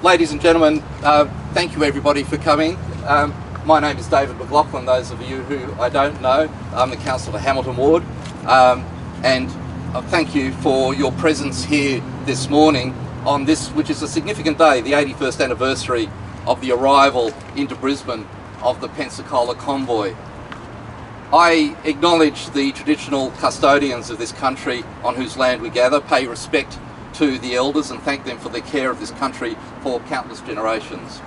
Ladies and gentlemen, thank you everybody for coming. My name is David McLachlan, those of you who I don't know. I'm the Councillor for Hamilton Ward, and thank you for your presence here this morning on this, which is a significant day, the 81st anniversary of the arrival into Brisbane of the Pensacola Convoy. I acknowledge the traditional custodians of this country on whose land we gather, pay respect to the elders and thank them for their care of this country for countless generations.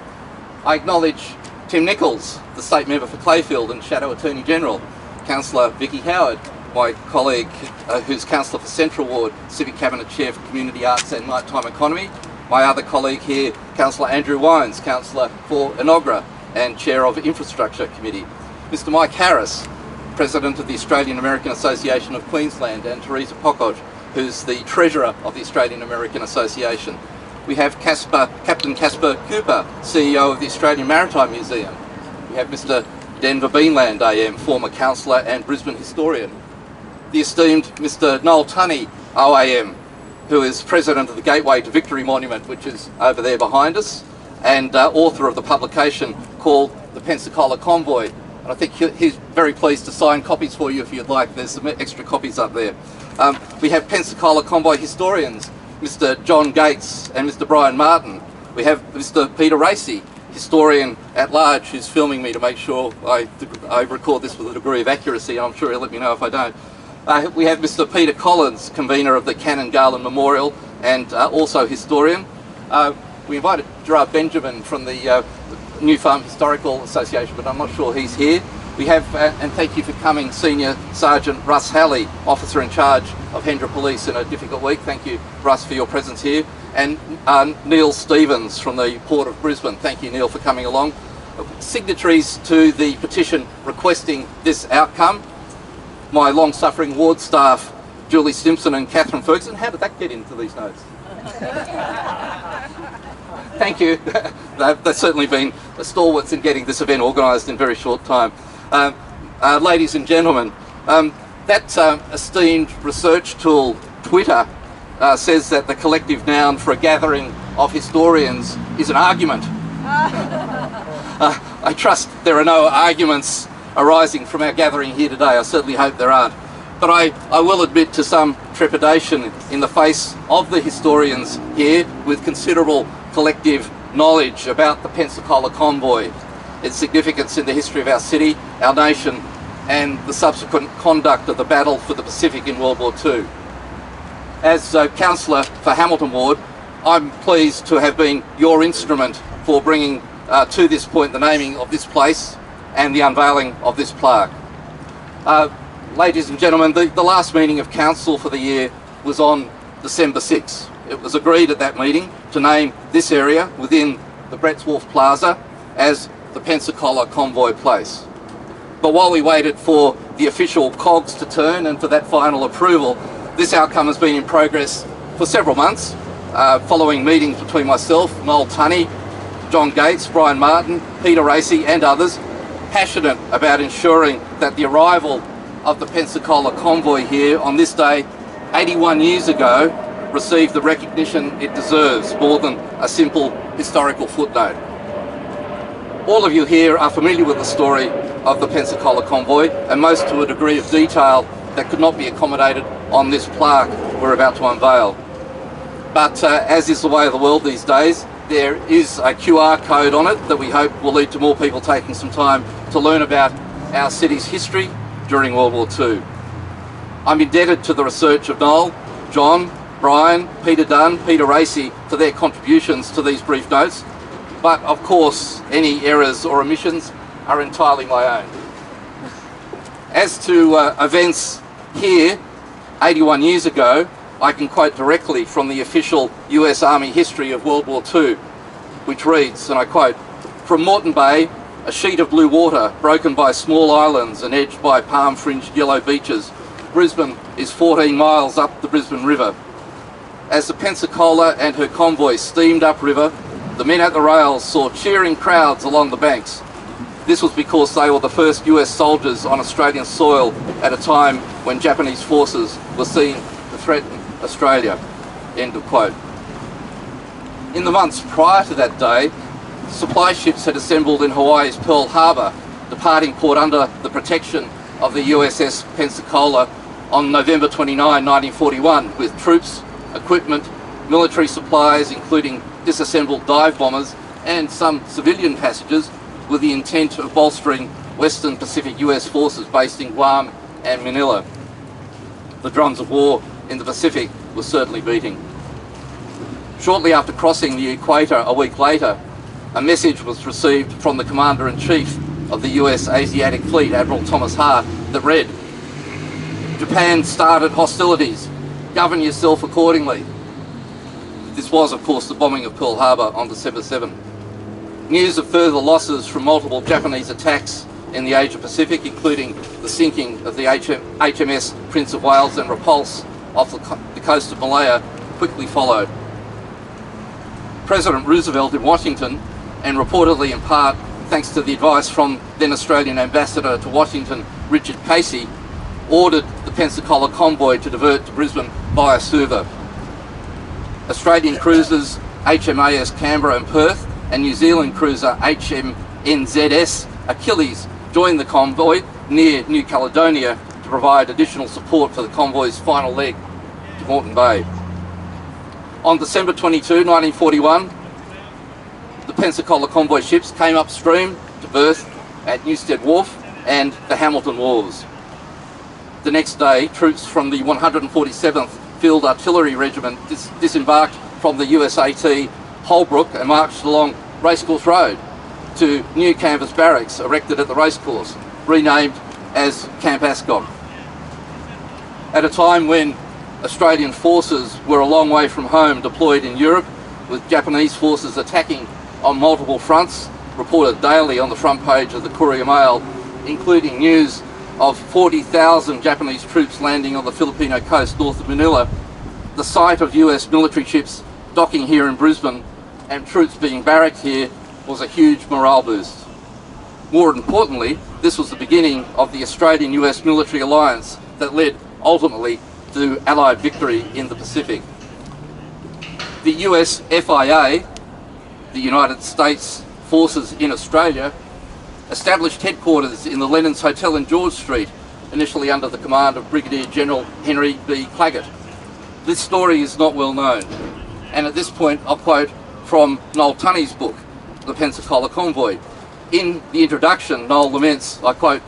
I acknowledge Tim Nichols, the State Member for Clayfield and Shadow Attorney General, Councillor Vicky Howard, my colleague who's Councillor for Central Ward, Civic Cabinet Chair for Community Arts and Maritime Economy, my other colleague here, Councillor Andrew Wines, Councillor for Enoggera and Chair of Infrastructure Committee, Mr Mike Harris, President of the Australian American Association of Queensland, and Teresa Pockod, who's the Treasurer of the Australian American Association. We have Captain Caspar Cooper, CEO of the Australian Maritime Museum. We have Mr Denver Beanland AM, former councillor and Brisbane historian. The esteemed Mr Noel Tunney OAM, who is President of the Gateway to Victory Monument, which is over there behind us, and author of the publication called the Pensacola Convoy. And I think he's very pleased to sign copies for you if you'd like. There's some extra copies up there. We have Pensacola Convoy historians, Mr John Gates and Mr Brian Martin. We have Mr Peter Racy, historian at large, who's filming me to make sure I record this with a degree of accuracy, and I'm sure he'll let me know if I don't. We have Mr Peter Collins, convener of the Cannon Garland Memorial and also historian. We invited Gerard Benjamin from the New Farm Historical Association, but I'm not sure he's here. We have, and thank you for coming, Senior Sergeant Russ Halley, Officer in Charge of Hendra Police in a difficult week. Thank you, Russ, for your presence here. And Neil Stevens from the Port of Brisbane. Thank you, Neil, for coming along. Signatories to the petition requesting this outcome, my long-suffering ward staff, Julie Simpson and Catherine Ferguson. How did that get into these notes? Thank you. They've certainly been stalwarts in getting this event organised in a very short time. Ladies and gentlemen, that esteemed research tool, Twitter, says that the collective noun for a gathering of historians is an argument. I trust there are no arguments arising from our gathering here today. I certainly hope there aren't. But I will admit to some trepidation in the face of the historians here with considerable collective knowledge about the Pensacola Convoy, its significance in the history of our city, our nation, and the subsequent conduct of the battle for the Pacific in World War II. As Councillor for Hamilton Ward, I'm pleased to have been your instrument for bringing to this point the naming of this place and the unveiling of this plaque. Ladies and gentlemen, the last meeting of Council for the year was on December 6th. It was agreed at that meeting to name this area within the Bretts Wharf Plaza as the Pensacola Convoy Place. But while we waited for the official cogs to turn and for that final approval, this outcome has been in progress for several months, following meetings between myself, Noel Tunney, John Gates, Brian Martin, Peter Racy and others, passionate about ensuring that the arrival of the Pensacola Convoy here on this day 81 years ago received the recognition it deserves, more than a simple historical footnote. All of you here are familiar with the story of the Pensacola Convoy, and most to a degree of detail that could not be accommodated on this plaque we're about to unveil. But as is the way of the world these days, there is a QR code on it that we hope will lead to more people taking some time to learn about our city's history during World War II. I'm indebted to the research of Noel, John, Brian, Peter Dunn, Peter Racy for their contributions to these brief notes, but of course any errors or omissions are entirely my own. As to events here 81 years ago, I can quote directly from the official US Army history of World War II, which reads, and I quote, "From Moreton Bay, a sheet of blue water broken by small islands and edged by palm-fringed yellow beaches, Brisbane is 14 miles up the Brisbane River. As the Pensacola and her convoy steamed upriver, the men at the rails saw cheering crowds along the banks. This was because they were the first US soldiers on Australian soil at a time when Japanese forces were seen to threaten Australia." End of quote. In the months prior to that day, supply ships had assembled in Hawaii's Pearl Harbor, departing port under the protection of the USS Pensacola on November 29, 1941, with troops, equipment, military supplies, including disassembled dive bombers, and some civilian passengers, with the intent of bolstering Western Pacific US forces based in Guam and Manila. The drums of war in the Pacific were certainly beating. Shortly after crossing the equator a week later, a message was received from the Commander-in-Chief of the US Asiatic Fleet, Admiral Thomas Hart, that read, "Japan started hostilities. Govern yourself accordingly." This was, of course, the bombing of Pearl Harbor on December 7. News of further losses from multiple Japanese attacks in the Asia-Pacific, including the sinking of the HMS Prince of Wales and Repulse off the coast of Malaya, quickly followed. President Roosevelt in Washington, and reportedly in part thanks to the advice from then Australian Ambassador to Washington, Richard Casey, ordered the Pensacola Convoy to divert to Brisbane via Suva. Australian cruisers HMAS Canberra and Perth and New Zealand cruiser HMNZS Achilles joined the convoy near New Caledonia to provide additional support for the convoy's final leg to Moreton Bay. On December 22, 1941, the Pensacola Convoy ships came upstream to berth at Newstead Wharf and the Hamilton Wharves. The next day, troops from the 147th Field Artillery Regiment disembarked from the USAT Holbrook and marched along Racecourse Road to new canvas barracks erected at the racecourse, renamed as Camp Ascot. At a time when Australian forces were a long way from home, deployed in Europe, with Japanese forces attacking on multiple fronts, reported daily on the front page of the Courier Mail, including news of 40,000 Japanese troops landing on the Filipino coast north of Manila, the sight of US military ships docking here in Brisbane and troops being barracked here was a huge morale boost. More importantly, this was the beginning of the Australian-US military alliance that led ultimately to Allied victory in the Pacific. The US FIA, the United States Forces in Australia, established headquarters in the Lennon's Hotel in George Street, initially under the command of Brigadier General Henry B. Claggett. This story is not well known, and at this point I'll quote from Noel Tunney's book, The Pensacola Convoy. In the introduction, Noel laments, I quote,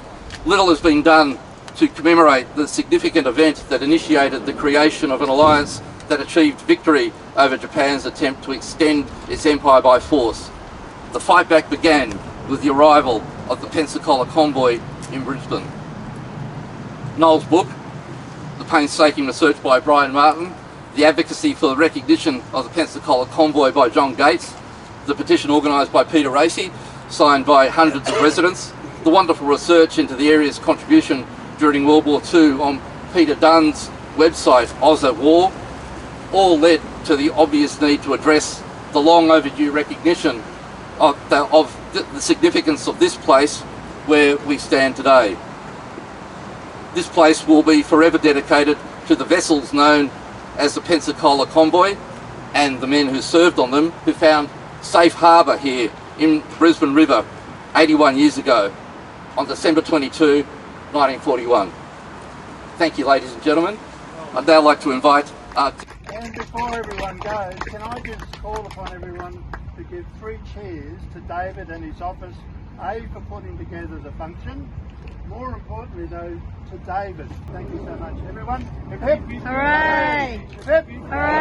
"Little has been done to commemorate the significant event that initiated the creation of an alliance that achieved victory over Japan's attempt to extend its empire by force. The fight back began with the arrival of the Pensacola Convoy in Brisbane." Noel's book, the painstaking research by Brian Martin, the advocacy for the recognition of the Pensacola Convoy by John Gates, the petition organised by Peter Racy, signed by hundreds of residents, the wonderful research into the area's contribution during World War II on Peter Dunn's website, Oz at War, all led to the obvious need to address the long overdue recognition of the significance of this place where we stand today. This place will be forever dedicated to the vessels known as the Pensacola Convoy and the men who served on them, who found safe harbour here in Brisbane River 81 years ago on December 22, 1941. Thank you, ladies and gentlemen. I'd now like to invite And before everyone goes, can I just call upon everyone to give 3 cheers to David and his office, A, for putting together the function, more importantly though, to David. Thank you so much, everyone. Hip hip! Hooray! Hip hip! Hooray!